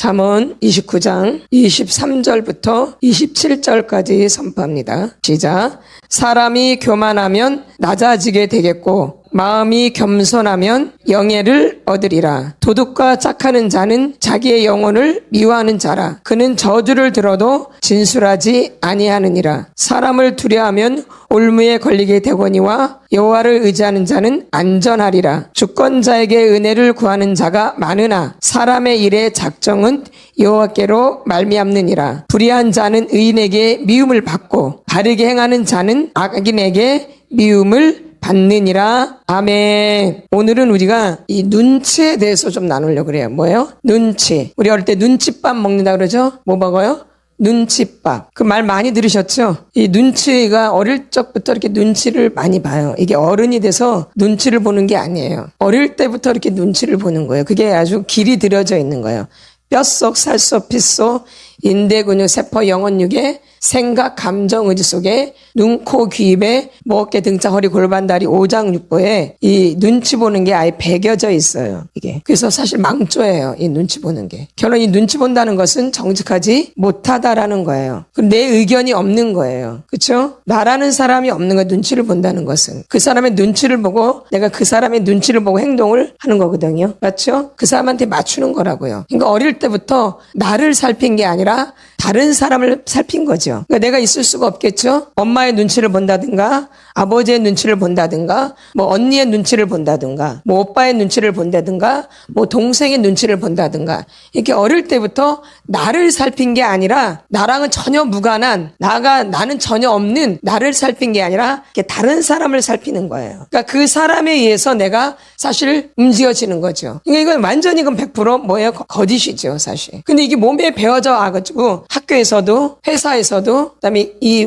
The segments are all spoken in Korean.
잠언 29장 23절부터 27절까지 선포합니다. 시작. 사람이 교만하면 낮아지게 되겠고 마음이 겸손하면 영예를 얻으리라. 도둑과 짝하는 자는 자기의 영혼을 미워하는 자라. 그는 저주를 들어도 진술하지 아니하느니라. 사람을 두려워하면 올무에 걸리게 되거니와 여호와를 의지하는 자는 안전하리라. 주권자에게 은혜를 구하는 자가 많으나 사람의 일의 작정은 여호와께로 말미암느니라. 불의한 자는 의인에게 미움을 받고 바르게 행하는 자는 악인에게 미움을 받느니라. 아멘. 오늘은 우리가 이 눈치에 대해서 좀 나누려고 그래요. 뭐예요? 눈치. 우리 어릴 때 눈칫밥 먹는다 그러죠? 뭐 먹어요? 눈칫밥. 그 말 많이 들으셨죠? 이 눈치가 어릴 적부터 이렇게 눈치를 많이 봐요. 이게 어른이 돼서 눈치를 보는 게 아니에요. 어릴 때부터 이렇게 눈치를 보는 거예요. 그게 아주 길이 들여져 있는 거예요. 뼈속, 살속, 핏속, 인대, 근육, 세포, 영혼, 육에 생각, 감정, 의지 속에 눈, 코, 귀, 입에 목, 어깨, 등짝, 허리, 골반, 다리, 오장육부에 이 눈치 보는 게 아예 배겨져 있어요. 이게. 그래서 사실 망조예요. 이 눈치 보는 게. 결론 이 눈치 본다는 것은 정직하지 못하다라는 거예요. 그럼 내 의견이 없는 거예요. 그렇죠? 나라는 사람이 없는 거예요. 눈치를 본다는 것은. 그 사람의 눈치를 보고 내가 그 사람의 눈치를 보고 행동을 하는 거거든요. 맞죠? 그 사람한테 맞추는 거라고요. 그러니까 어릴 때부터 나를 살핀 게 아니라 다른 사람을 살핀 거죠. 그러니까 내가 있을 수가 없겠죠. 엄마의 눈치를 본다든가 아버지의 눈치를 본다든가 뭐 언니의 눈치를 본다든가 뭐 오빠의 눈치를 본다든가 뭐 동생의 눈치를 본다든가 이렇게 어릴 때부터 나를 살핀 게 아니라 나랑은 전혀 무관한 나는 전혀 없는 나를 살핀 게 아니라 이렇게 다른 사람을 살피는 거예요. 그러니까 그 사람에 의해서 내가 사실 움직여지는 거죠. 그러니까 이건 완전히 100% 뭐예요? 거짓이죠, 사실. 근데 이게 몸에 배워져 와가지고 학교에서도 회사에서도 그다음에 이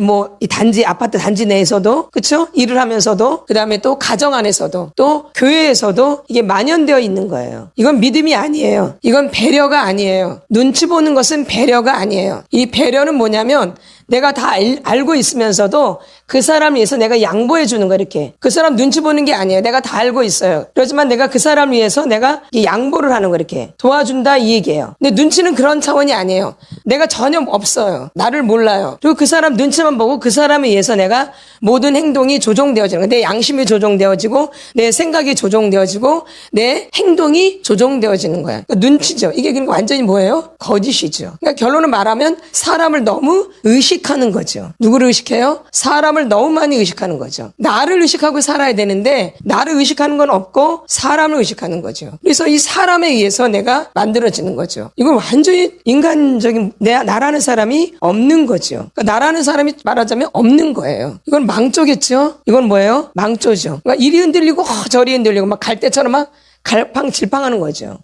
단지 아파트 단지 내에서도 그렇죠? 일을 하면서도 그다음에 또 가정 안에서도 또 교회에서도 이게 만연되어 있는 거예요. 이건 믿음이 아니에요. 이건 배려가 아니에요. 눈치 보는 것은 배려가 아니에요. 이 배려는 뭐냐면 내가 다 알고 있으면서도 그 사람을 위해서 내가 양보해 주는 거 이렇게. 그 사람 눈치 보는 게 아니에요. 내가 다 알고 있어요. 그렇지만 내가 그 사람을 위해서 내가 양보를 하는 거 이렇게. 도와준다 이 얘기예요. 근데 눈치는 그런 차원이 아니에요. 내가 전혀 없어요. 나를 몰라요. 그리고 그 사람 눈치만 보고 그 사람에 의해서 내가 모든 행동이 조종되어지는 거예요. 내 양심이 조종되어지고 내 생각이 조종되어지고 내 행동이 조종되어지는 거야. 그러니까 눈치죠. 이게 그러니까 완전히 뭐예요? 거짓이죠. 그러니까 결론을 말하면 사람을 너무 의식하는 거죠. 누구를 의식해요? 사람을 너무 많이 의식하는 거죠. 나를 의식하고 살아야 되는데 나를 의식하는 건 없고 사람을 의식하는 거죠. 그래서 이 사람에 의해서 내가 만들어지는 거죠. 이건 완전히 인간적인 나라는 사람이 없는 거죠. 그러니까 나라는 사람이 말하자면 없는 거예요. 이건 망조겠죠? 이건 뭐예요? 망조죠. 그러니까 이리 흔들리고 저리 흔들리고 막 갈대처럼 막 갈팡질팡하는 거죠.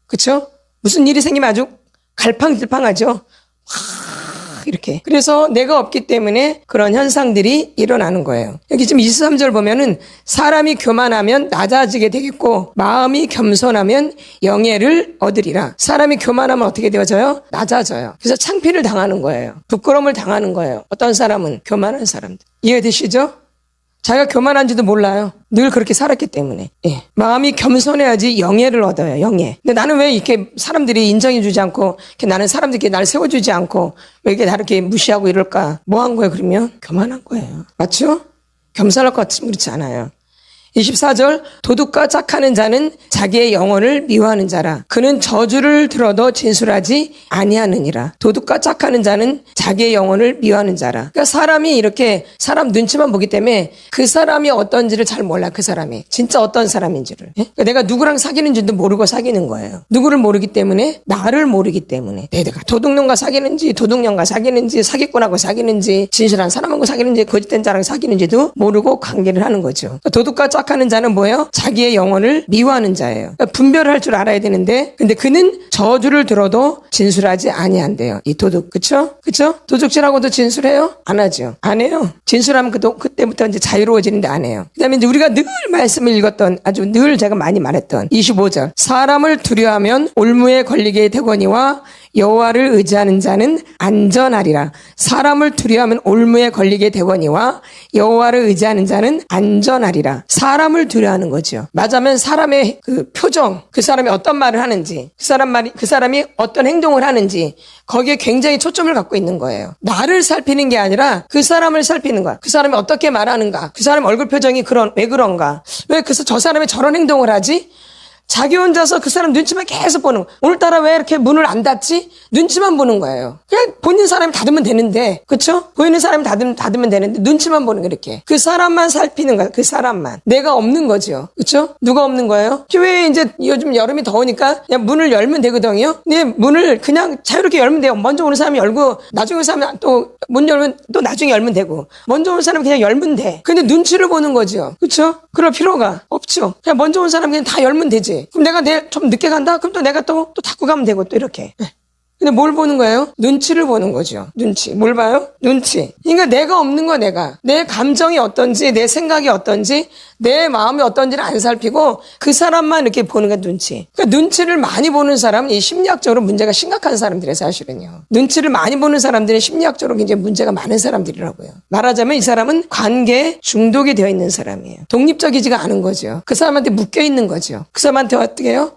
그렇죠? 무슨 일이 생기면 아주 갈팡질팡하죠. 이렇게. 그래서 내가 없기 때문에 그런 현상들이 일어나는 거예요. 여기 지금 23절 보면은 사람이 교만하면 낮아지게 되겠고 마음이 겸손하면 영예를 얻으리라. 사람이 교만하면 어떻게 되어져요? 낮아져요. 그래서 창피를 당하는 거예요. 부끄러움을 당하는 거예요. 어떤 사람은 교만한 사람들. 이해되시죠? 자기가 교만한지도 몰라요. 늘 그렇게 살았기 때문에. 예. 마음이 겸손해야지 영예를 얻어요. 영예. 근데 나는 왜 이렇게 사람들이 인정해주지 않고 이렇게 나는 사람들께 나를 세워주지 않고 왜 이렇게 나를 이렇게 무시하고 이럴까? 뭐 한 거예요 그러면? 교만한 거예요. 맞죠? 겸손할 것 같으면 그렇지 않아요. 24절 도둑과 짝하는 자는 자기의 영혼을 미워하는 자라. 그는 저주를 들어도 진술하지 아니하느니라. 도둑과 짝하는 자는 자기의 영혼을 미워하는 자라. 그러니까 사람이 이렇게 사람 눈치만 보기 때문에 그 사람이 어떤지를 잘 몰라. 그 사람이 진짜 어떤 사람인지를. 그러니까 내가 누구랑 사귀는지도 모르고 사귀는 거예요. 누구를 모르기 때문에 나를 모르기 때문에 내가 도둑놈과 사귀는지 도둑년과 사귀는지 사기꾼하고 사귀는지 진실한 사람하고 사귀는지 거짓된 자랑 사귀는지도 모르고 관계를 하는 거죠. 그러니까 도둑과 짝하는 자는 뭐예요? 자기의 영혼을 미워하는 자예요. 그러니까 분별을 할 줄 알아야 되는데 근데 그는 저주를 들어도 진술하지 아니한대요. 이 도둑. 그쵸? 도둑질하고도 진술해요? 안 하죠. 안 해요. 진술하면 그때부터 이제 자유로워지는데 안 해요. 그 다음에 이제 우리가 늘 말씀을 읽었던 아주 늘 제가 많이 말했던 25절. 사람을 두려워하면 올무에 걸리게 되거니와 여호와를 의지하는 자는 안전하리라. 사람을 두려워하면 올무에 걸리게 되거니와 여호와를 의지하는 자는 안전하리라. 사람을 두려워하는 거죠. 맞으면 사람의 그 표정, 그 사람이 어떤 말을 하는지, 그 사람이 어떤 행동을 하는지 거기에 굉장히 초점을 갖고 있는 거예요. 나를 살피는 게 아니라 그 사람을 살피는 거야. 그 사람이 어떻게 말하는가, 그 사람 얼굴 표정이 왜 그런가, 왜 저 사람이 저런 행동을 하지? 자기 혼자서 그 사람 눈치만 계속 보는 거예요. 오늘따라 왜 이렇게 문을 안 닫지? 눈치만 보는 거예요. 그냥 보이는 사람이 닫으면 되는데, 그쵸? 보이는 사람이 닫으면 되는데 눈치만 보는 거 이렇게. 그 사람만 살피는 거야. 그 사람만. 내가 없는 거죠. 그쵸? 누가 없는 거예요? 왜 이제 요즘 여름이 더우니까 그냥 문을 열면 되거든요. 근데 문을 그냥 자유롭게 열면 돼요. 먼저 오는 사람이 열고 나중에 오는 사람이 또 문 열면 또 나중에 열면 되고, 먼저 오는 사람이 그냥 열면 돼. 근데 눈치를 보는 거죠. 그쵸? 그럴 필요가 없죠. 그냥 먼저 온 사람이 그냥 다 열면 되지. 그럼 내가 내일 좀 늦게 간다? 그럼 또 내가 또 닫고 가면 되고 또 이렇게. 근데 뭘 보는 거예요? 눈치를 보는 거죠. 눈치. 뭘 봐요? 눈치. 그러니까 내가 없는 거야, 내가. 내 감정이 어떤지, 내 생각이 어떤지, 내 마음이 어떤지를 안 살피고 그 사람만 이렇게 보는 게 눈치. 그러니까 눈치를 많이 보는 사람은 이 심리학적으로 문제가 심각한 사람들이에요, 사실은요. 눈치를 많이 보는 사람들은 심리학적으로 굉장히 문제가 많은 사람들이라고요. 말하자면 이 사람은 관계에 중독이 되어 있는 사람이에요. 독립적이지가 않은 거죠. 그 사람한테 묶여 있는 거죠. 그 사람한테 어떻게 해요?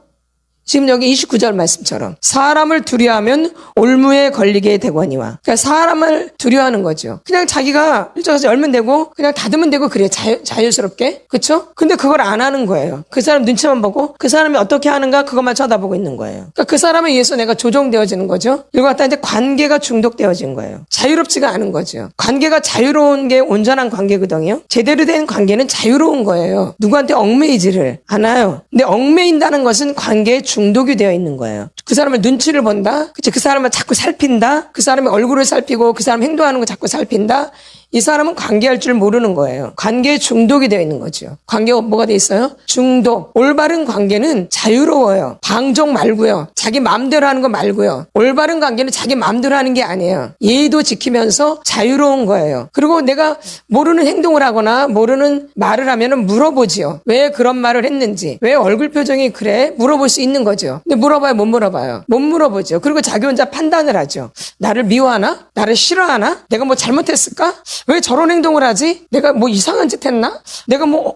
지금 여기 29절 말씀처럼 사람을 두려워하면 올무에 걸리게 되거니와. 그러니까 사람을 두려워하는 거죠. 그냥 자기가 이쪽에서 열면 되고 그냥 닫으면 되고 그래, 자유스럽게. 그렇죠? 근데 그걸 안 하는 거예요. 그 사람 눈치만 보고 그 사람이 어떻게 하는가 그것만 쳐다보고 있는 거예요. 그러니까 그 사람에 의해서 내가 조종되어지는 거죠. 그리고 갖다 이제 관계가 중독되어진 거예요. 자유롭지가 않은 거죠. 관계가 자유로운 게 온전한 관계거든요. 제대로 된 관계는 자유로운 거예요. 누구한테 얽매이지를 않아요. 근데 얽매인다는 것은 관계에 중독이 되어 있는 거예요. 그 사람을 눈치를 본다. 그치? 그 사람을 자꾸 살핀다. 그 사람의 얼굴을 살피고 그 사람 행동하는 거 자꾸 살핀다. 이 사람은 관계할 줄 모르는 거예요. 관계에 중독이 되어 있는 거죠. 관계가 뭐가 돼 있어요? 중독. 올바른 관계는 자유로워요. 방종 말고요. 자기 마음대로 하는 거 말고요. 올바른 관계는 자기 마음대로 하는 게 아니에요. 예의도 지키면서 자유로운 거예요. 그리고 내가 모르는 행동을 하거나 모르는 말을 하면 물어보지요. 왜 그런 말을 했는지, 왜 얼굴 표정이 그래? 물어볼 수 있는 거죠. 근데 물어봐요? 못 물어봐요? 못 물어보죠. 그리고 자기 혼자 판단을 하죠. 나를 미워하나? 나를 싫어하나? 내가 뭐 잘못했을까? 왜 저런 행동을 하지? 내가 뭐 이상한 짓 했나? 내가 뭐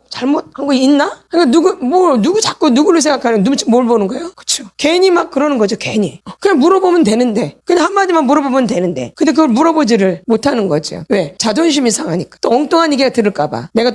잘못한 거 있나? 그러니까 누구 자꾸 누구를 생각하는, 눈치 뭘 보는 거예요? 그쵸? 괜히 막 그러는 거죠, 괜히. 그냥 물어보면 되는데. 그냥 한마디만 물어보면 되는데. 근데 그걸 물어보지를 못하는 거죠. 왜? 자존심이 상하니까. 또 엉뚱한 얘기가 들을까봐. 내가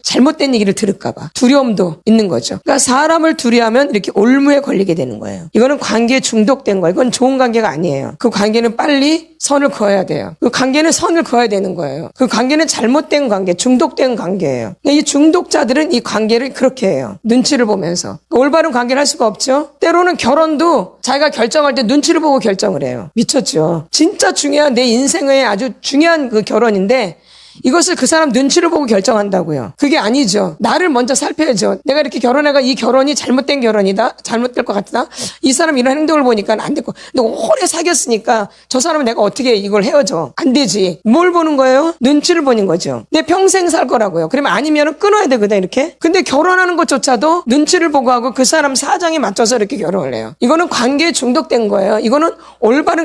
잘못된 얘기를 들을까봐. 두려움도 있는 거죠. 그러니까 사람을 두려워하면 이렇게 올무에 걸리게 되는 거예요. 이거는 관계에 중독된 거예요. 이건 좋은 관계가 아니에요. 그 관계는 빨리 선을 그어야 돼요. 그 관계는 선을 그어야 되는 거예요. 그 관계는 잘못된 관계, 중독된 관계예요. 이 중독자들은 이 관계를 그렇게 해요. 눈치를 보면서. 올바른 관계를 할 수가 없죠. 때로는 결혼도 자기가 결정할 때 눈치를 보고 결정을 해요. 미쳤죠. 진짜 중요한, 내 인생의 아주 중요한 그 결혼인데 이것을 그 사람 눈치를 보고 결정한다고요. 그게 아니죠. 나를 먼저 살펴야죠. 내가 이렇게 결혼해가 이 결혼이 잘못된 결혼이다, 잘못될 것 같다, 이 사람 이런 행동을 보니까 안 됐고, 근데 오래 사귀었으니까 저 사람은 내가 어떻게 이걸 헤어져? 안 되지. 뭘 보는 거예요? 눈치를 보는 거죠. 내 평생 살 거라고요. 그러면 아니면 끊어야 되거든, 이렇게. 근데 결혼하는 것조차도 눈치를 보고 하고 그 사람 사정에 맞춰서 이렇게 결혼을 해요. 이거는 관계에 중독된 거예요. 이거는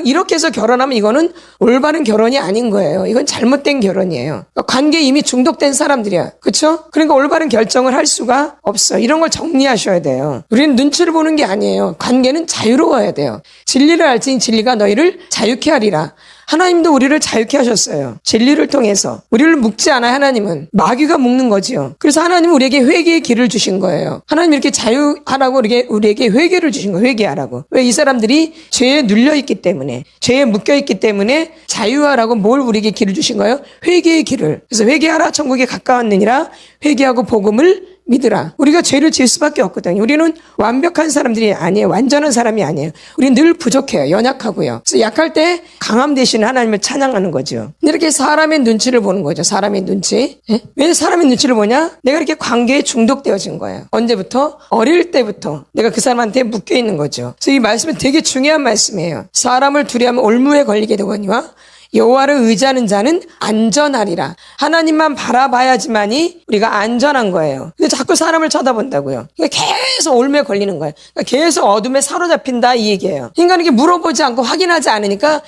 이렇게 해서 결혼하면 이거는 올바른 결혼이 아닌 거예요. 이건 잘못된 결혼이에요. 관계에 이미 중독된 사람들이야. 그렇죠? 그러니까 올바른 결정을 할 수가 없어. 이런 걸 정리하셔야 돼요. 우리는 눈치를 보는 게 아니에요. 관계는 자유로워야 돼요. 진리를 알지니 진리가 너희를 자유케 하리라. 하나님도 우리를 자유케 하셨어요. 진리를 통해서. 우리를 묶지 않아요, 하나님은. 마귀가 묶는 거지요. 그래서 하나님은 우리에게 회개의 길을 주신 거예요. 하나님 이렇게 자유하라고 우리에게 회개를 주신 거예요. 회개하라고. 왜? 이 사람들이 죄에 눌려있기 때문에, 죄에 묶여있기 때문에 자유하라고 뭘 우리에게 길을 주신 거예요? 회개의 길을. 그래서 회개하라, 천국에 가까웠느니라. 회개하고 복음을 믿으라. 우리가 죄를 지을 수밖에 없거든요. 우리는 완벽한 사람들이 아니에요. 완전한 사람이 아니에요. 우리는 늘 부족해요. 연약하고요. 그래서 약할 때 강함 대신에 하나님을 찬양하는 거죠. 이렇게 사람의 눈치를 보는 거죠. 사람의 눈치. 왜 사람의 눈치를 보냐? 내가 이렇게 관계에 중독되어진 거예요. 언제부터? 어릴 때부터 내가 그 사람한테 묶여 있는 거죠. 그래서 이 말씀은 되게 중요한 말씀이에요. 사람을 두려워하면 올무에 걸리게 되거니와 여호와를 의지하는 자는 안전하리라. 하나님만 바라봐야지만이 우리가 안전한 거예요. 근데 자꾸 사람을 쳐다본다고요. 그러니까 계속 올매 걸리는 거예요. 그러니까 계속 어둠에 사로잡힌다 이 얘기예요. 인간에게 물어보지 않고 확인하지 않으니까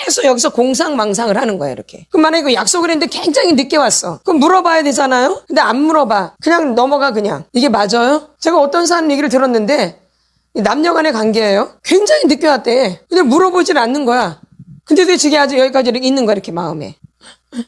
계속 여기서 공상망상을 하는 거예요. 이렇게. 그럼 만약에 그 약속을 했는데 굉장히 늦게 왔어. 그럼 물어봐야 되잖아요. 근데 안 물어봐. 그냥 넘어가 그냥. 이게 맞아요? 제가 어떤 사람 얘기를 들었는데 남녀 간의 관계예요. 굉장히 늦게 왔대. 근데 물어보질 않는 거야. 근데도 지금 아주 여기까지 이렇게 있는 거야, 이렇게 마음에.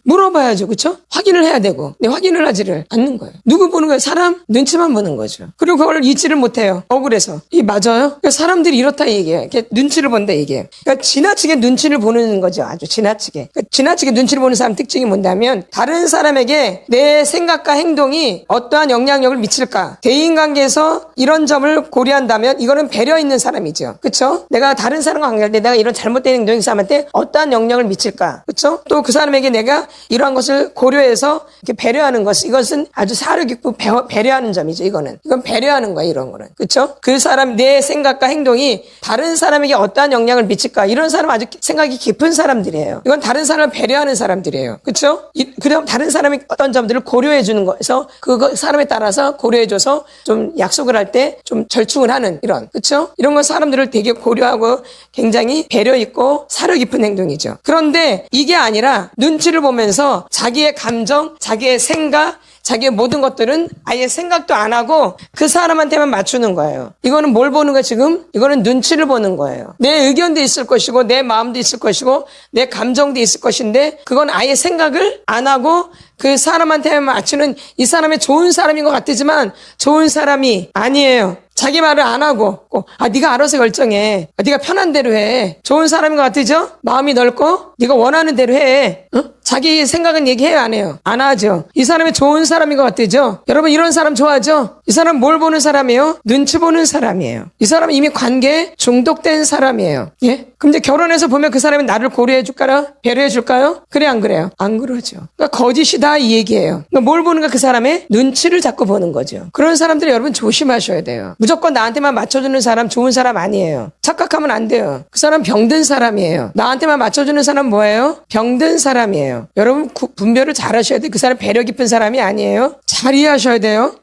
물어봐야죠, 그쵸? 확인을 해야 되고. 근데 확인을 하지를 않는 거예요. 누구 보는 거예요? 사람? 눈치만 보는 거죠. 그리고 그걸 잊지를 못해요. 억울해서. 이게 맞아요? 그러니까 사람들이 이렇다 얘기해요. 이렇게 눈치를 본다 얘기해요. 그러니까 지나치게 눈치를 보는 거죠. 아주 지나치게. 그러니까 지나치게 눈치를 보는 사람 특징이 뭔냐면 다른 사람에게 내 생각과 행동이 어떠한 영향력을 미칠까? 대인관계에서 이런 점을 고려한다면 이거는 배려 있는 사람이죠. 그쵸? 내가 다른 사람과 관계할 때 내가 이런 잘못된 행동이 사람한테 어떠한 영향을 미칠까? 그쵸? 또 그 사람에게 내가 이러한 것을 고려해서 이렇게 배려하는 이것은 아주 사려 깊고 배려하는 점이죠. 이건 배려하는 거야, 이런 거는. 그쵸? 그 사람, 내 생각과 행동이 다른 사람에게 어떠한 영향을 미칠까? 이런 사람 아주 생각이 깊은 사람들이에요. 이건 다른 사람을 배려하는 사람들이에요. 그쵸? 그다음 다른 사람의 어떤 점들을 고려해 주는 거에서 그 사람에 따라서 고려해줘서 좀 약속을 할 때 좀 절충을 하는 이런. 그쵸? 이런 건 사람들을 되게 고려하고 굉장히 배려 있고 사려 깊은 행동이죠. 그런데 이게 아니라 눈치를 보면서 자기의 감정, 자기의 생각, 자기의 모든 것들은 아예 생각도 안 하고 그 사람한테만 맞추는 거예요. 이거는 뭘 보는 거야 지금? 이거는 눈치를 보는 거예요. 내 의견도 있을 것이고 내 마음도 있을 것이고 내 감정도 있을 것인데 그건 아예 생각을 안 하고 그 사람한테만 맞추는 이 사람이 좋은 사람인 것 같지만 좋은 사람이 아니에요. 자기 말을 안 하고 네가 알아서 결정해. 네가 편한 대로 해. 좋은 사람인 것 같으죠? 마음이 넓고 네가 원하는 대로 해. 자기 생각은 얘기해요, 안 해요? 안 하죠. 이 사람이 좋은 사람인 것 같으죠? 여러분 이런 사람 좋아하죠? 이 사람 뭘 보는 사람이에요? 눈치 보는 사람이에요. 이 사람은 이미 관계에 중독된 사람이에요. 예? 그럼 이제 결혼해서 보면 그 사람이 나를 고려해 줄까요? 배려해 줄까요? 그래 안 그래요? 안 그러죠. 그러니까 거짓이다 이 얘기예요. 그러니까 뭘 보는가? 그 사람의 눈치를 자꾸 보는 거죠. 그런 사람들이 여러분 조심하셔야 돼요. 무조건 나한테만 맞춰주는 사람 좋은 사람 아니에요. 착각하면 안 돼요. 그 사람 병든 사람이에요. 나한테만 맞춰주는 사람 뭐예요? 병든 사람이에요. 여러분 분별을 잘 하셔야 돼요. 그 사람 배려 깊은 사람이 아니에요. 잘 이해하셔야 돼요.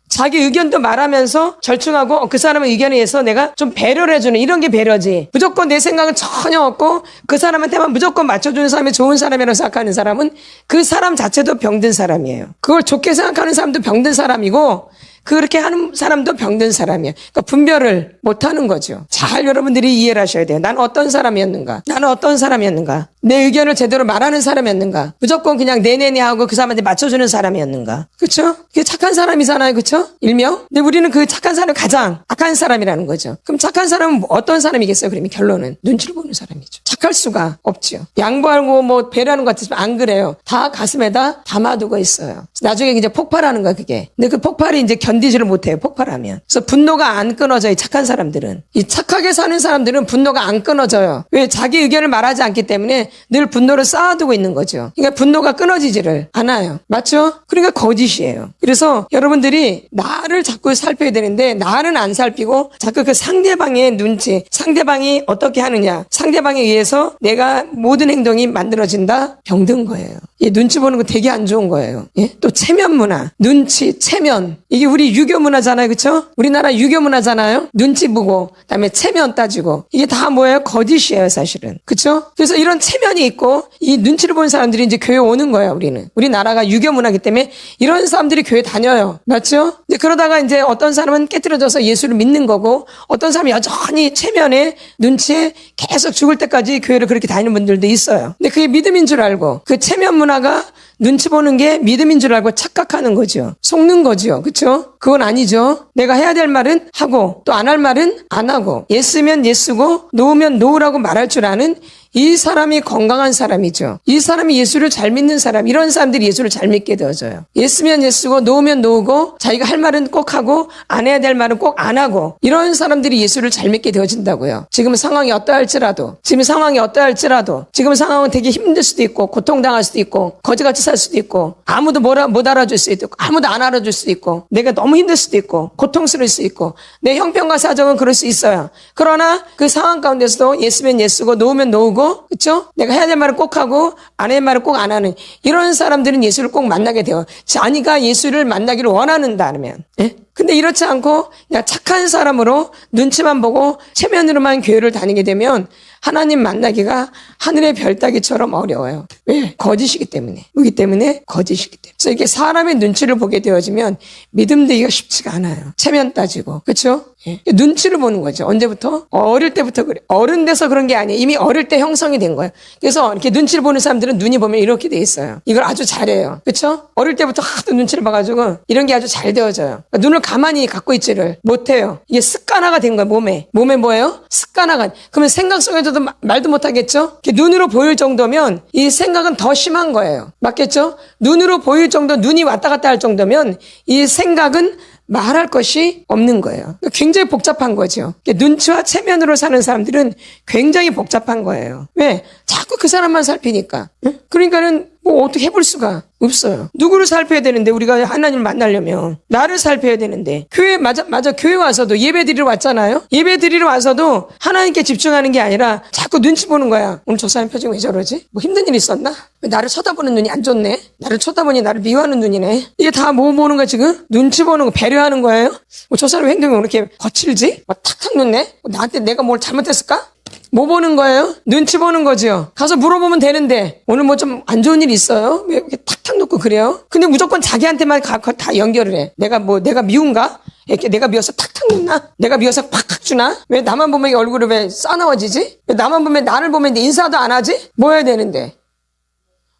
자기 의견도 말하면서 절충하고 그 사람의 의견에 의해서 내가 좀 배려를 해주는 이런 게 배려지. 무조건 내 생각은 전혀 없고 그 사람한테만 무조건 맞춰주는 사람이 좋은 사람이라고 생각하는 사람은 그 사람 자체도 병든 사람이에요. 그걸 좋게 생각하는 사람도 병든 사람이고 그렇게 하는 사람도 병든 사람이에요. 그러니까 분별을 못하는 거죠. 잘 여러분들이 이해를 하셔야 돼요. 난 어떤 사람이었는가? 나는 어떤 사람이었는가? 내 의견을 제대로 말하는 사람이었는가? 무조건 그냥 네네네 하고 그 사람한테 맞춰주는 사람이었는가? 그렇죠? 그게 착한 사람이잖아요. 그렇죠? 일명. 근데 우리는 그 착한 사람이 가장 악한 사람이라는 거죠. 그럼 착한 사람은 어떤 사람이겠어요? 그러면 결론은 눈치를 보는 사람이죠. 착할 수가 없죠. 양보하고 뭐 배려하는 것 같으면 안 그래요. 다 가슴에다 담아두고 있어요. 나중에 이제 폭발하는 거야 그게. 근데 그 폭발이 이제 견디지를 못해요. 폭발하면. 그래서 분노가 안 끊어져요. 착한 사람들은. 이 착하게 사는 사람들은 분노가 안 끊어져요. 왜? 자기 의견을 말하지 않기 때문에 늘 분노를 쌓아두고 있는 거죠. 그러니까 분노가 끊어지지를 않아요. 맞죠? 그러니까 거짓이에요. 그래서 여러분들이 나를 자꾸 살펴야 되는데 나는 안 살피고 자꾸 그 상대방의 눈치, 상대방이 어떻게 하느냐, 상대방에 의해서 내가 모든 행동이 만들어진다? 병든 거예요. 이 눈치 보는 거 되게 안 좋은 거예요. 예? 또 체면 문화, 눈치, 체면. 이게 우리 유교 문화잖아요. 그렇죠? 우리나라 유교 문화잖아요. 눈치 보고 그다음에 체면 따지고 이게 다 뭐예요? 거짓이에요, 사실은. 그렇죠? 그래서 이런 체면이 있고 이 눈치를 보는 사람들이 이제 교회 오는 거예요, 우리는. 우리나라가 유교 문화이기 때문에 이런 사람들이 교회 다녀요. 맞죠? 이제 그러다가 이제 어떤 사람은 깨트려져서 예수를 믿는 거고 어떤 사람은 여전히 체면에 눈치에 계속 죽을 때까지 교회를 그렇게 다니는 분들도 있어요. 근데 그게 믿음인 줄 알고 그 체면 문화가 눈치 보는 게 믿음인 줄 알고 착각하는 거죠. 속는 거죠. 그렇죠? 그건 아니죠. 내가 해야 될 말은 하고 또 안 할 말은 안 하고 예스면 예스고 노우면 노우라고 말할 줄 아는 이 사람이 건강한 사람이죠. 이 사람이 예수를 잘 믿는 사람, 이런 사람들이 예수를 잘 믿게 되어져요. 예스면 예스고 노우면 노우고 자기가 할 말은 꼭 하고 안 해야 될 말은 꼭 안 하고 이런 사람들이 예수를 잘 믿게 되어진다고요. 지금 상황이 어떠할지라도 지금 상황은 되게 힘들 수도 있고 고통당할 수도 있고 거지같이 살 수도 있고 아무도 못 알아줄 수도 있고 아무도 안 알아줄 수도 있고 내가 너무 너무 힘들 수도 있고 고통스러울 수 있고 내 형편과 사정은 그럴 수 있어요. 그러나 그 상황 가운데서도 예스면 예스고 노우면 노우고 그렇죠? 내가 해야 될 말을 꼭 하고 안 해야 될 말을 꼭 안 하는 이런 사람들은 예수를 꼭 만나게 돼요. 자기가 예수를 만나기를 원하는다면. 예? 근데 이렇지 않고 그냥 착한 사람으로 눈치만 보고 체면으로만 교회를 다니게 되면 하나님 만나기가 하늘의 별 따기처럼 어려워요. 왜? 거짓이기 때문에. 그렇기 때문에 거짓이기 때문에. 그래서 이렇게 사람의 눈치를 보게 되어지면 믿음 되기가 쉽지가 않아요. 체면 따지고. 그렇죠? 예. 눈치를 보는 거죠. 언제부터? 어릴 때부터 그래. 어른 돼서 그런 게 아니에요. 이미 어릴 때 형성이 된 거예요. 그래서 이렇게 눈치를 보는 사람들은 눈이 보면 이렇게 돼 있어요. 이걸 아주 잘해요. 그렇죠? 어릴 때부터 하도 눈치를 봐가지고 이런 게 아주 잘 되어져요. 그러니까 눈을 가만히 갖고 있지를 못해요. 이게 습관화가 된 거예요. 몸에 뭐예요? 습관화가. 그러면 생각 속에서도 말도 못하겠죠? 이렇게 눈으로 보일 정도면 이 생각은 더 심한 거예요. 맞겠죠? 눈으로 보일 정도, 눈이 왔다 갔다 할 정도면 이 생각은 말할 것이 없는 거예요. 굉장히 복잡한 거죠. 눈치와 체면으로 사는 사람들은 굉장히 복잡한 거예요. 왜? 자꾸 그 사람만 살피니까. 응? 그러니까는 뭐 어떻게 해볼 수가 없어요. 누구를 살펴야 되는데 우리가 하나님을 만나려면 나를 살펴야 되는데 교회 맞아 교회 와서도 예배 드리러 왔잖아요. 예배 드리러 와서도 하나님께 집중하는 게 아니라 자꾸 눈치 보는 거야. 오늘 저 사람 표정이 왜 저러지? 뭐 힘든 일 있었나? 왜 나를 쳐다보는 눈이 안 좋네? 나를 쳐다보니 나를 미워하는 눈이네. 이게 다 뭐 보는 거야 지금? 눈치 보는 거, 배려하는 거예요? 뭐 저 사람 행동이 왜 이렇게 거칠지? 뭐 탁탁 놓네? 나한테 내가 뭘 잘못했을까? 뭐 보는 거예요? 눈치 보는 거죠. 가서 물어보면 되는데 오늘 뭐 좀 안 좋은 일 있어요? 왜 이렇게 탁탁 놓고 그래요? 근데 무조건 자기한테만 다 연결을 해. 내가 미운가? 이렇게 내가 미워서 탁탁 놓나? 내가 미워서 팍팍 주나? 왜 나만 보면 얼굴이 왜 싸나워지지? 왜 나만 보면 나를 보면 인사도 안 하지? 뭐 해야 되는데?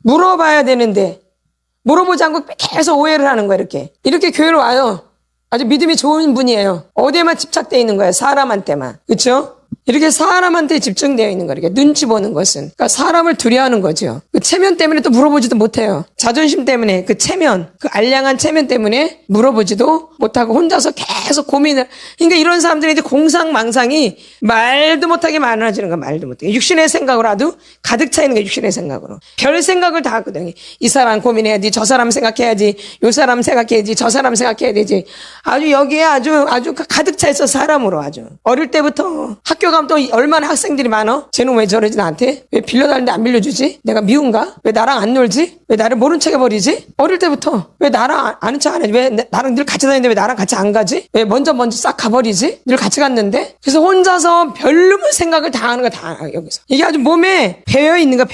물어봐야 되는데 물어보지 않고 계속 오해를 하는 거야. 이렇게 교회로 와요. 아주 믿음이 좋은 분이에요. 어디에만 집착되어 있는 거예요. 사람한테만. 그렇죠? 이렇게 사람한테 집중되어 있는 거예요. 눈치 보는 것은. 그러니까 사람을 두려워하는 거죠. 그 체면 때문에 또 물어보지도 못해요. 자존심 때문에 그 체면, 그 알량한 체면 때문에 물어보지도 못하고 혼자서 계속 고민을. 그러니까 이런 사람들이 이제 공상망상이 말도 못하게 많아지는 거야. 말도 못하게. 육신의 생각으로 아주 가득 차 있는 거야. 육신의 생각으로. 별 생각을 다 하거든요. 이 사람 고민해야지, 저 사람 생각해야지, 요 사람 생각해야지, 저 사람 생각해야 되지. 아주 여기에 아주 가득 차 있어. 사람으로 아주. 어릴 때부터 학교 가면 또 얼마나 학생들이 많어? 쟤는 왜 저러지 나한테? 왜 빌려달는데 안 빌려주지? 내가 미운가? 왜 나랑 안 놀지? 왜 나를 모른 척 해버리지? 어릴 때부터 왜 나랑 아는 척 안 해? 왜 나랑 늘 같이 다니는데 왜 나랑 같이 안 가지? 왜 먼저 싹 가버리지? 늘 같이 갔는데? 그래서 혼자서 별로의 생각을 다 하는 거 다 여기서. 이게 아주 몸에 배어있는 거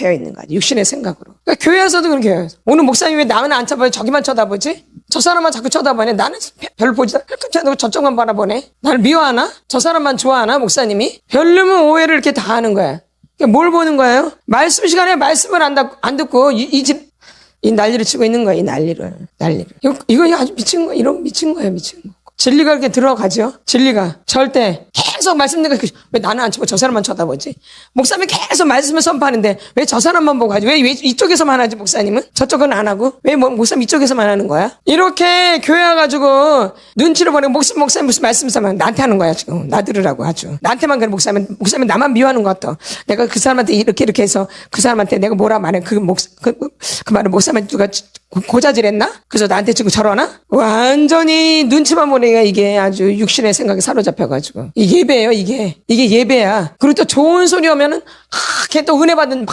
육신의 생각으로. 그러니까 교회에서도 그렇게 해요. 오늘 목사님이 왜 나는 안 쳐다보지? 저기만 쳐다보지? 저 사람만 자꾸 쳐다보네. 나는 별로 보지도 않고 저쪽만 바라보네. 나를 미워하나? 저 사람만 좋아하나? 목사님이? 별로면 오해를 이렇게 다 하는 거야. 그러니까 뭘 보는 거예요? 말씀 시간에 말씀을 안 듣고 이 난리를 치고 있는 거야. 이 난리를. 이거 아주 미친 거야. 미친 거야. 진리가 이렇게 들어가죠. 진리가 절대 계속 말씀드리는 거. 왜 나는 안 쳐보고 저 사람만 쳐다보지? 목사님이 계속 말씀을 선포하는데 왜 저 사람만 보고 하지? 왜 이쪽에서만 하지? 목사님은 저쪽은 안 하고 왜 목사님 이쪽에서만 하는 거야? 이렇게 교회 와가지고 눈치를 보내고 목사님 무슨 말씀을 나한테 하는 거야 지금. 나 들으라고 아주. 나한테만 그래. 목사님 나만 미워하는 것 같아. 내가 그 사람한테 이렇게 해서 그 사람한테 내가 뭐라 말해? 그 말을 목사님한테 누가 고자질했나? 그래서 나한테 지금 저러나? 완전히 눈치만 보내가 이게 아주 육신의 생각에 사로잡혀가지고. 이게 예배예요, 이게 예배야. 그리고 또 좋은 소리 오면은, 걔 또 은혜 받는,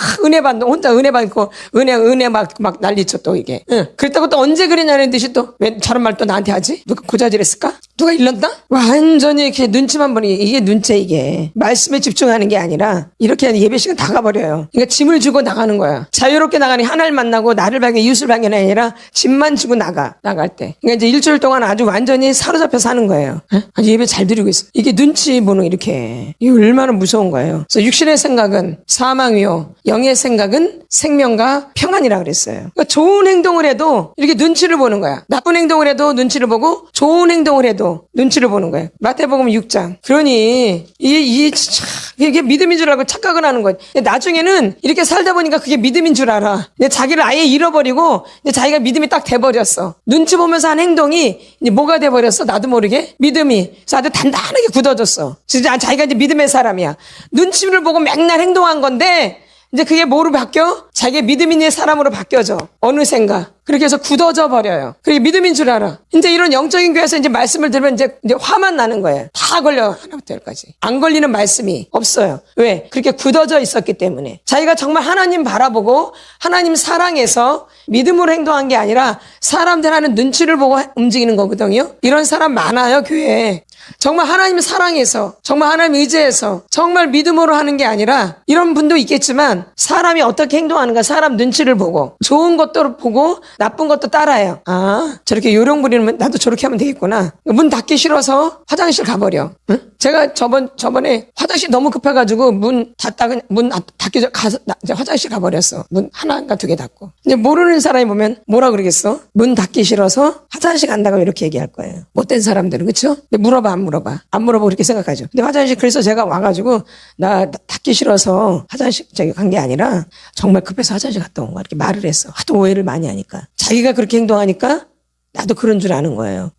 혼자 은혜 받고, 은혜 막 난리쳐 또 이게. 응. 그랬다고 또 언제 그랬냐는 듯이 또, 왜 저런 말 또 나한테 하지? 누가 고자질했을까? 누가 일렀나? 완전히 이렇게 눈치만 보니, 이게 눈치 이게. 말씀에 집중하는 게 아니라, 이렇게 예배 시간 다 가버려요. 그러니까 짐을 주고 나가는 거야. 자유롭게 나가니 하나를 만나고, 나를 발견해, 이웃을 발견해 아니라, 짐만 주고 나갈 때. 그러니까 이제 일주일 동안 아주 완전히 사로잡혀 사는 거예요. 아주 예배 잘 드리고 있어. 이게 눈치 보는 이렇게. 이게 얼마나 무서운 거예요. 그래서 육신의 생각은 사망이요. 영의 생각은 생명과 평안이라 그랬어요. 그러니까 좋은 행동을 해도 이렇게 눈치를 보는 거야. 나쁜 행동을 해도 눈치를 보고 좋은 행동을 해도 눈치를 보는 거예요. 마태복음 6장. 그러니 이게 믿음인 줄 알고 착각을 하는 거예요. 나중에는 이렇게 살다 보니까 그게 믿음인 줄 알아. 근데 자기를 아예 잃어버리고 이제 자기가 믿음이 딱 돼버렸어. 눈치 보면서 한 행동이 이제 뭐가 돼버렸어? 나도 모르게 믿음이. 그래서 아주 단단하게 굳어졌어. 진짜 자기가 이제 믿음의 사람이야. 눈치를 보고 맨날 행동한 건데 이제 그게 뭐로 바뀌어? 자기의 믿음 있는 사람으로 바뀌어져. 어느샌가. 그렇게 해서 굳어져 버려요. 그게 믿음인 줄 알아. 이제 이런 영적인 교회에서 이제 말씀을 들으면 이제 화만 나는 거예요. 다 걸려. 하나부터 열까지. 안 걸리는 말씀이 없어요. 왜? 그렇게 굳어져 있었기 때문에. 자기가 정말 하나님 바라보고 하나님 사랑해서 믿음으로 행동한 게 아니라 사람들 하는 눈치를 보고 움직이는 거거든요. 이런 사람 많아요, 교회에. 정말 하나님 사랑해서, 정말 하나님 의지해서, 정말 믿음으로 하는 게 아니라 이런 분도 있겠지만 사람이 어떻게 행동하는가 사람 눈치를 보고 좋은 것도 보고 나쁜 것도 따라해요. 아, 저렇게 요령 부리면 나도 저렇게 하면 되겠구나. 문 닫기 싫어서 화장실 가버려. 응? 제가 저번에 화장실 너무 급해가지고 문 닫기 전 가서 이제 화장실 가버렸어. 문 하나인가 두 개 닫고. 이제 모르는 사람이 보면 뭐라 그러겠어? 문 닫기 싫어서 화장실 간다고 이렇게 얘기할 거예요. 못된 사람들은. 그렇죠? 근데 물어봐. 안 물어보고 그렇게 생각하죠. 근데 화장실 그래서 제가 와가지고 나 닫기 싫어서 화장실 간 게 아니라 정말 급해서 화장실 갔다 온 거야. 이렇게 말을 했어. 하도 오해를 많이 하니까. 자기가 그렇게 행동하니까 나도 그런 줄 아는 거예요.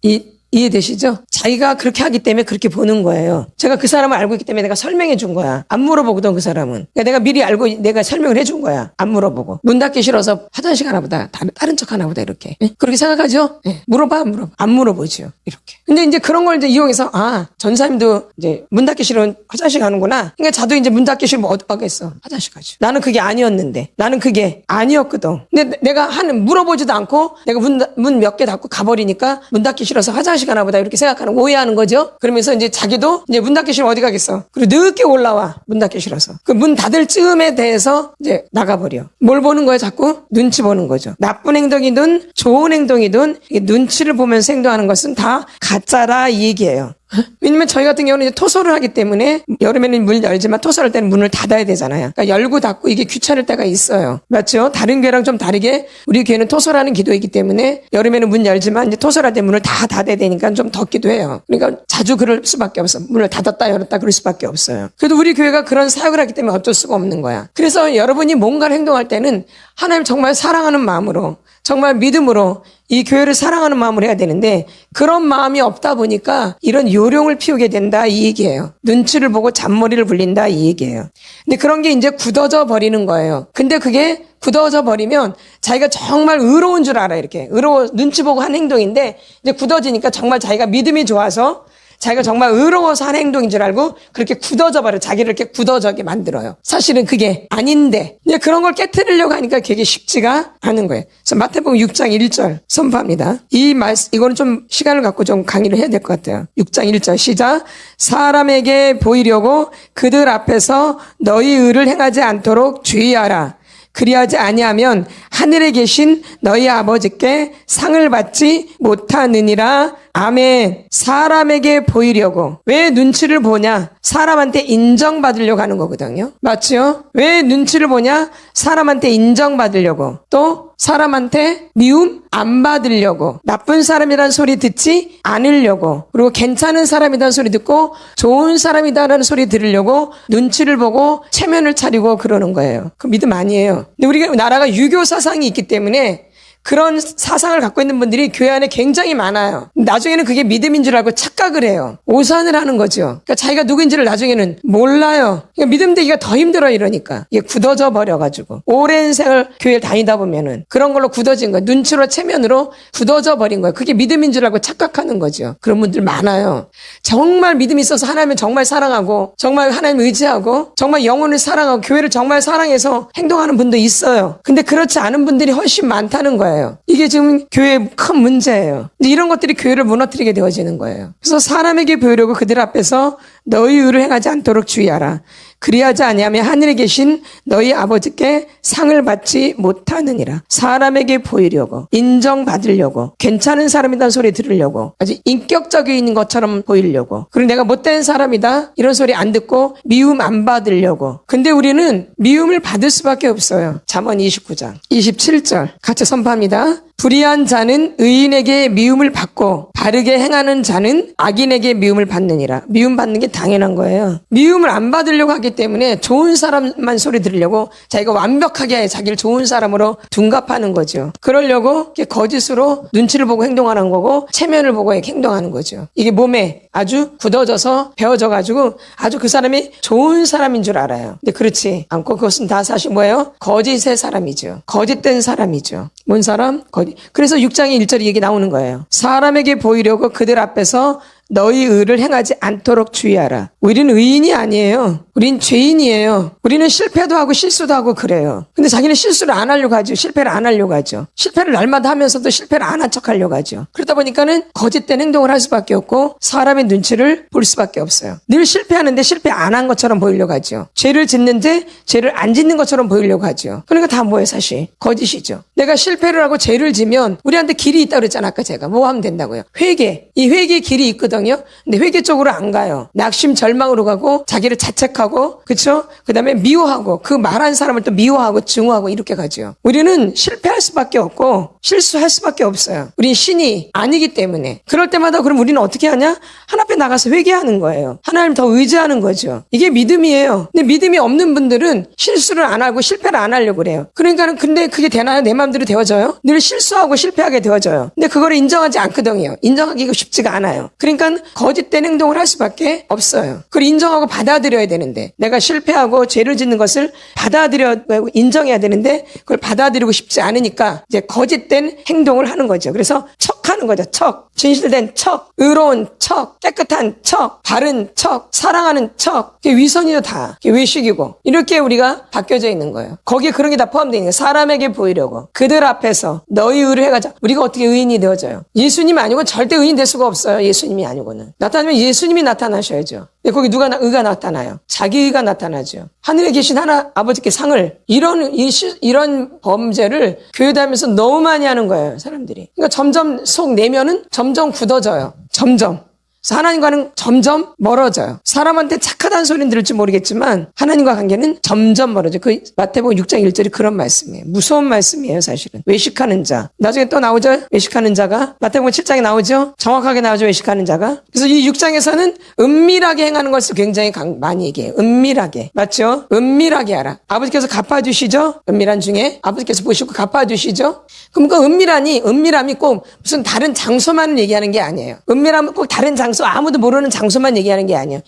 이해되시죠? 자기가 그렇게 하기 때문에 그렇게 보는 거예요. 제가 그 사람을 알고 있기 때문에 내가 설명해 준 거야. 안 물어보거든, 그 사람은. 그러니까 내가 미리 알고 내가 설명을 해준 거야. 안 물어보고. 문 닫기 싫어서 화장실 가나 보다. 다른 척 하나 보다, 이렇게. 네? 그렇게 생각하죠? 네. 물어봐, 안 물어봐? 안 물어보죠. 이렇게. 근데 이제 그런 걸 이제 이용해서, 전사님도 이제 문 닫기 싫으면 화장실 가는구나. 그러니까 자도 이제 문 닫기 싫으면 어떡하겠어? 화장실 가죠. 나는 그게 아니었는데. 나는 그게 아니었거든. 근데 내가 물어보지도 않고 내가 문 몇 개 닫고 가버리니까 문 닫기 싫어서 화장실 가나 보다 이렇게 생각하는 오해하는 거죠. 그러면서 이제 자기도 이제 문 닫기 싫으면 어디 가겠어. 그리고 늦게 올라와. 문 닫기 싫어서. 그 문 닫을 즈음에 대해서 이제 나가버려. 뭘 보는 거예요? 자꾸 눈치 보는 거죠. 나쁜 행동이든 좋은 행동이든 눈치를 보면서 행동하는 것은 다 가짜라 이 얘기예요. 왜냐면 저희 같은 경우는 이제 토설을 하기 때문에 여름에는 문을 열지만 토설할 때는 문을 닫아야 되잖아요. 그러니까 열고 닫고 이게 귀찮을 때가 있어요. 맞죠? 다른 교회랑 좀 다르게 우리 교회는 토설하는 기도이기 때문에 여름에는 문 열지만 이제 토설할 때 문을 다 닫아야 되니까 좀 덥기도 해요. 그러니까 자주 그럴 수밖에 없어. 문을 닫았다 열었다 그럴 수밖에 없어요. 그래도 우리 교회가 그런 사역을 하기 때문에 어쩔 수가 없는 거야. 그래서 여러분이 뭔가를 행동할 때는 하나님 정말 사랑하는 마음으로 정말 믿음으로 이 교회를 사랑하는 마음으로 해야 되는데 그런 마음이 없다 보니까 이런 요령을 피우게 된다 이 얘기예요. 눈치를 보고 잔머리를 굴린다 이 얘기예요. 근데 그런 게 이제 굳어져 버리는 거예요. 근데 그게 굳어져 버리면 자기가 정말 의로운 줄 알아요. 이렇게 눈치 보고 한 행동인데 이제 굳어지니까 정말 자기가 믿음이 좋아서 자기가 정말 의로워서 한 행동인 줄 알고 그렇게 굳어져 버려. 자기를 이렇게 굳어져게 만들어요. 사실은 그게 아닌데 이제 그런 걸 깨트리려고 하니까 그게 쉽지가 않은 거예요. 그래서 마태복음 6장 1절 선포합니다. 이거는 좀 시간을 갖고 좀 강의를 해야 될 것 같아요. 6장 1절 시작. 사람에게 보이려고 그들 앞에서 너희 의를 행하지 않도록 주의하라. 그리하지 아니하면 하늘에 계신 너희 아버지께 상을 받지 못하느니라. 아멘. 사람에게 보이려고. 왜 눈치를 보냐? 사람한테 인정받으려고 하는 거거든요. 맞죠? 왜 눈치를 보냐? 사람한테 인정받으려고. 또 사람한테 미움 안 받으려고. 나쁜 사람이라는 소리 듣지 않으려고. 그리고 괜찮은 사람이라는 소리 듣고 좋은 사람이다라는 소리 들으려고 눈치를 보고 체면을 차리고 그러는 거예요. 그 믿음 아니에요. 근데 우리가 나라가 유교 사상이 있기 때문에 그런 사상을 갖고 있는 분들이 교회 안에 굉장히 많아요. 나중에는 그게 믿음인 줄 알고 착각을 해요. 오산을 하는 거죠. 그러니까 자기가 누구인지를 나중에는 몰라요. 그러니까 믿음 되기가 더 힘들어 이러니까. 이게 굳어져 버려가지고. 오랜 세월 교회를 다니다 보면은 그런 걸로 굳어진 거예요. 눈치로 체면으로 굳어져 버린 거예요. 그게 믿음인 줄 알고 착각하는 거죠. 그런 분들 많아요. 정말 믿음이 있어서 하나님을 정말 사랑하고 정말 하나님 의지하고 정말 영혼을 사랑하고 교회를 정말 사랑해서 행동하는 분도 있어요. 근데 그렇지 않은 분들이 훨씬 많다는 거예요. 이게 지금 교회의 큰 문제예요. 이런 것들이 교회를 무너뜨리게 되어지는 거예요. 그래서 사람에게 보이려고 그들 앞에서 너희 의를 행하지 않도록 주의하라. 그리하지 아니하면 하늘에 계신 너희 아버지께 상을 받지 못하느니라. 사람에게 보이려고, 인정받으려고, 괜찮은 사람이라는 소리 들으려고, 아주 인격적인 것처럼 보이려고, 그리고 내가 못된 사람이다 이런 소리 안 듣고 미움 안 받으려고. 근데 우리는 미움을 받을 수밖에 없어요. 잠언 29장 27절 같이 선포합니다. 불의한 자는 의인에게 미움을 받고 바르게 행하는 자는 악인에게 미움을 받느니라. 미움 받는 게 당연한 거예요. 미움을 안 받으려고 하기 때문에 좋은 사람만 소리 들으려고 자기가 완벽하게 자기를 좋은 사람으로 둔갑하는 거죠. 그러려고 이렇게 거짓으로 눈치를 보고 행동하는 거고 체면을 보고 이렇게 행동하는 거죠. 이게 몸에 아주 굳어져서 배어져가지고 아주 그 사람이 좋은 사람인 줄 알아요. 근데 그렇지 않고 그것은 다 사실 뭐예요? 거짓의 사람이죠. 거짓된 사람이죠. 뭔 사람? 그래서 6장의 1절에 얘기 나오는 거예요. 사람에게 보이려고 그들 앞에서 너희 의를 행하지 않도록 주의하라. 우리는 의인이 아니에요. 우린 죄인이에요. 우리는 실패도 하고 실수도 하고 그래요. 근데 자기는 실수를 안 하려고 하죠. 실패를 안 하려고 하죠. 실패를 날마다 하면서도 실패를 안 한 척 하려고 하죠. 그러다 보니까는 거짓된 행동을 할 수밖에 없고 사람의 눈치를 볼 수밖에 없어요. 늘 실패하는데 실패 안 한 것처럼 보이려고 하죠. 죄를 짓는데 죄를 안 짓는 것처럼 보이려고 하죠. 그러니까 다 뭐예요, 사실? 거짓이죠. 내가 실패를 하고 죄를 지면 우리한테 길이 있다고 그랬잖아, 아까 제가. 뭐 하면 된다고요? 회개. 이 회개의 길이 있거든요. 근데 회개 쪽으로 안 가요. 낙심, 절망으로 가고 자기를 자책하고, 그쵸? 그 다음에 미워하고, 그 말한 사람을 또 미워하고 증오하고 이렇게 가죠. 우리는 실패할 수밖에 없고 실수할 수밖에 없어요. 우린 신이 아니기 때문에. 그럴 때마다 그럼 우리는 어떻게 하냐? 하나님 앞에 나가서 회개하는 거예요. 하나님을 더 의지하는 거죠. 이게 믿음이에요. 근데 믿음이 없는 분들은 실수를 안 하고 실패를 안 하려고 그래요. 그러니까 근데 그게 되나요? 내 마음대로 되어져요? 늘 실수하고 실패하게 되어져요. 근데 그거를 인정하지 않거든요. 인정하기가 쉽지가 않아요. 그러니까 거짓된 행동을 할 수밖에 없어요. 그걸 인정하고 받아들여야 되는데, 내가 실패하고 죄를 짓는 것을 받아들여고 인정해야 되는데 그걸 받아들이고 싶지 않으니까 이제 거짓된 행동을 하는 거죠. 그래서 척하는 거죠. 척. 진실된 척, 의로운 척, 깨끗한 척, 바른 척, 사랑하는 척. 그게 위선이죠, 다. 그게 외식이고. 이렇게 우리가 바뀌어져 있는 거예요. 거기에 그런 게 다 포함되어 있는 거예요. 사람에게 보이려고. 그들 앞에서 너희 의를 해가자. 우리가 어떻게 의인이 되어져요? 예수님이 아니고 절대 의인 될 수가 없어요. 예수님이 아니고는. 나타나면 예수님이 나타나셔야죠. 근데 거기 누가 의가 나타나요? 자기 의가 나타나죠. 하늘에 계신 하나 아버지께 상을, 이런 범죄를 교회 다니면서 너무 많이 하는 거예요, 사람들이. 그러니까 점점 속 내면은 점점 굳어져요. 점점. 그래서 하나님과는 점점 멀어져요. 사람한테 착하다는 소리는 들을지 모르겠지만 하나님과 관계는 점점 멀어져요. 그 마태복음 6장 1절이 그런 말씀이에요. 무서운 말씀이에요, 사실은. 외식하는 자. 나중에 또 나오죠? 외식하는 자가. 마태복음 7장에 나오죠? 정확하게 나오죠, 외식하는 자가. 그래서 이 6장에서는 은밀하게 행하는 것을 굉장히 많이 얘기해요. 은밀하게. 맞죠? 은밀하게 하라. 아버지께서 갚아주시죠? 은밀한 중에. 아버지께서 보시고 갚아주시죠? 그럼 그 은밀함이 꼭 무슨 다른 장소만을 얘기하는 게 아니에요. 은밀함은 꼭 다른 장소, 아무도 모르는 장소만 얘기하는 게 아니에요.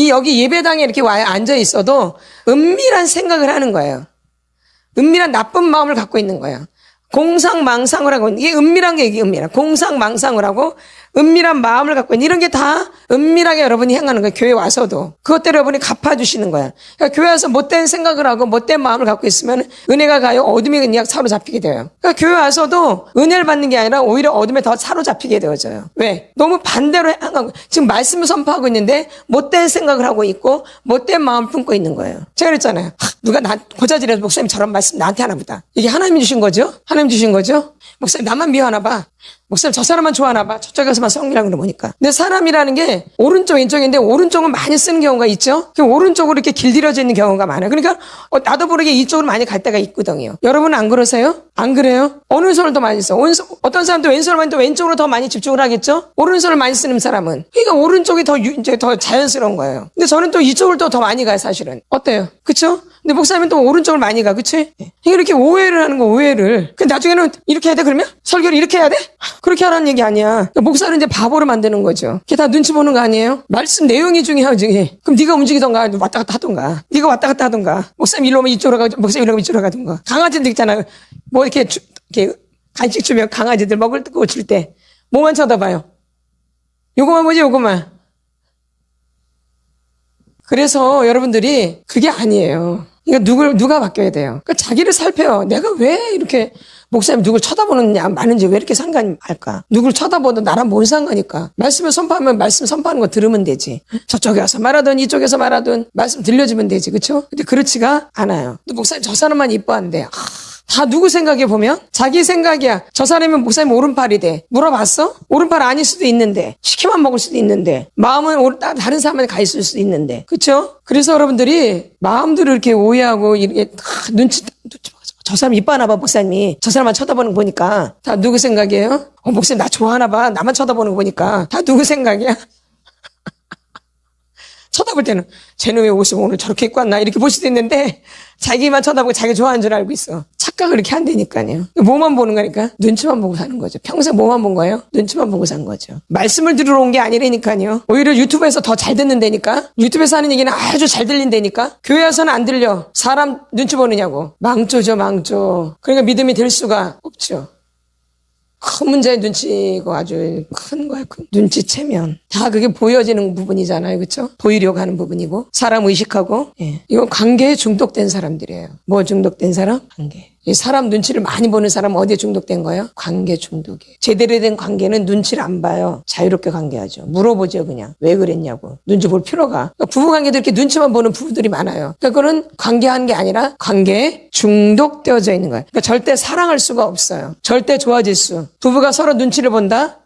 여기 예배당에 이렇게 와 앉아 있어도 은밀한 생각을 하는 거예요. 은밀한 나쁜 마음을 갖고 있는 거예요. 공상망상을 하고 있는, 이게 은밀한 게 이게 은밀한. 공상망상을 하고 은밀한 마음을 갖고 있는, 이런 게 다 은밀하게 여러분이 행하는 거예요. 교회 와서도. 그것대로 여러분이 갚아주시는 거예요. 그러니까 교회 와서 못된 생각을 하고 못된 마음을 갖고 있으면 은혜가 가요. 어둠이 그냥 사로잡히게 돼요. 그러니까 교회 와서도 은혜를 받는 게 아니라 오히려 어둠에 더 사로잡히게 되어져요. 왜? 너무 반대로 행하고, 지금 말씀을 선포하고 있는데 못된 생각을 하고 있고 못된 마음을 품고 있는 거예요. 제가 그랬잖아요. 누가 고자질해서 목사님 저런 말씀 나한테 하나 보다. 이게 하나님이 주신 거죠? 하나님 주신 거죠? 목사님 나만 미워하나 봐. 목사님 저 사람만 좋아하나 봐. 저쪽에서만 성이라고 그러니까. 근데 사람이라는 게 오른쪽 왼쪽인데 오른쪽은 많이 쓰는 경우가 있죠. 오른쪽으로 이렇게 길들여져 있는 경우가 많아요. 그러니까 나도 모르게 이쪽으로 많이 갈 때가 있거든요. 여러분은 안 그러세요? 안 그래요? 어느 왼손을 더 많이 써? 어떤 사람도 왼손을 많이 또 왼쪽으로 더 많이 집중을 하겠죠? 오른손을 많이 쓰는 사람은. 그러니까 오른쪽이 이제 더 자연스러운 거예요. 근데 저는 또 이쪽을 더 많이 가요, 사실은. 어때요? 그쵸? 근데 목사님은 또 오른쪽을 많이 가, 그치? 이렇게 오해를 하는 거, 오해를. 근데 나중에는 이렇게 해야 돼, 그러면? 설교를 이렇게 해야 돼? 그렇게 하라는 얘기 아니야. 그러니까 목사를 이제 바보로 만드는 거죠. 그게 다 눈치 보는 거 아니에요? 말씀 내용이 중요하지. 그럼 네가 움직이던가, 왔다 갔다 하던가. 네가 왔다 갔다 하던가. 목사님 일로 오면 이쪽으로 가고, 목사님 일로 오면 이쪽으로 가던가. 강아지들 있잖아요. 뭐 이렇게 간식 주면 강아지들 먹을 거 줄 때 뭐만 쳐다봐요? 요거만 보지, 요거만. 그래서 여러분들이 그게 아니에요. 그러니까 누가 바뀌어야 돼요. 그러니까 자기를 살펴요. 내가 왜 이렇게 목사님 누굴 쳐다보느냐, 많은지 왜 이렇게 상관이 할까? 누굴 쳐다보든 나랑 뭔 상관일까? 말씀을 선포하면 말씀 선포하는 거 들으면 되지. 저쪽에 와서 말하든 이쪽에서 말하든 말씀 들려주면 되지. 그렇죠? 근데 그렇지가 않아요. 또 목사님 저 사람만 이뻐한대. 다 누구 생각에 보면 자기 생각이야. 저 사람이면 목사님 오른팔이 돼. 물어봤어? 오른팔 아닐 수도 있는데, 시키만 먹을 수도 있는데, 마음은 다른 사람한테 가 있을 수도 있는데, 그렇죠? 그래서 여러분들이 마음들을 이렇게 오해하고 이렇게 눈치 저 사람 이뻐하나 봐, 목사님이. 저 사람만 쳐다보는 거 보니까. 다 누구 생각이에요? 목사님 나 좋아하나 봐. 나만 쳐다보는 거 보니까. 다 누구 생각이야? 쳐다볼 때는 쟤는 왜 옷을 오늘 저렇게 입고 왔나 이렇게 볼 수도 있는데 자기만 쳐다보고 자기 좋아하는 줄 알고 있어. 착각을 이렇게 한다니까요. 뭐만 보는 거니까? 눈치만 보고 사는 거죠. 평생 뭐만 본 거예요? 눈치만 보고 산 거죠. 말씀을 들으러 온 게 아니라니까요. 오히려 유튜브에서 더 잘 듣는다니까? 유튜브에서 하는 얘기는 아주 잘 들린다니까? 교회 와서는 안 들려. 사람 눈치 보느냐고. 망조죠, 망조. 그러니까 믿음이 될 수가 없죠. 큰 문제의 눈치가 아주 큰 거야. 눈치채면 다 그게 보여지는 부분이잖아요. 그렇죠? 보이려고 하는 부분이고 사람 의식하고 이건 관계에 중독된 사람들이에요. 뭐 중독된 사람? 관계. 이 사람 눈치를 많이 보는 사람은 어디에 중독된 거예요? 관계 중독이에요. 제대로 된 관계는 눈치를 안 봐요. 자유롭게 관계하죠. 물어보죠. 그냥 왜 그랬냐고. 눈치 볼 필요가. 그러니까 부부관계도 이렇게 눈치만 보는 부부들이 많아요. 그러니까 그거는 관계한 게 아니라 관계에 중독되어져 있는 거예요. 그러니까 절대 사랑할 수가 없어요. 절대 좋아질 수. 부부가 서로 눈치를 본다.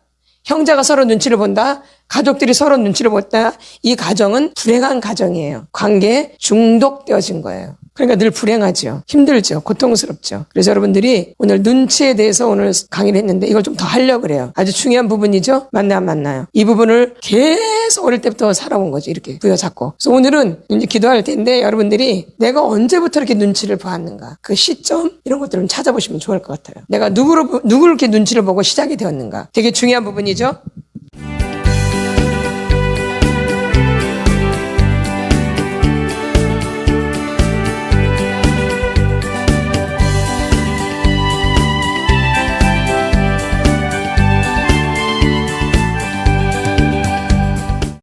형제가 서로 눈치를 본다. 가족들이 서로 눈치를 본다. 이 가정은 불행한 가정이에요. 관계에 중독되어진 거예요. 그러니까 늘 불행하죠. 힘들죠. 고통스럽죠. 그래서 여러분들이 오늘 눈치에 대해서 오늘 강의를 했는데 이걸 좀 더 하려고 그래요. 아주 중요한 부분이죠. 맞나 안 맞나요? 이 부분을 계속 어릴 때부터 살아온 거죠. 이렇게 부여잡고. 그래서 오늘은 이제 기도할 텐데 여러분들이 내가 언제부터 이렇게 눈치를 보았는가. 그 시점 이런 것들을 찾아보시면 좋을 것 같아요. 내가 누구를 이렇게 눈치를 보고 시작이 되었는가. 되게 중요한 부분이죠.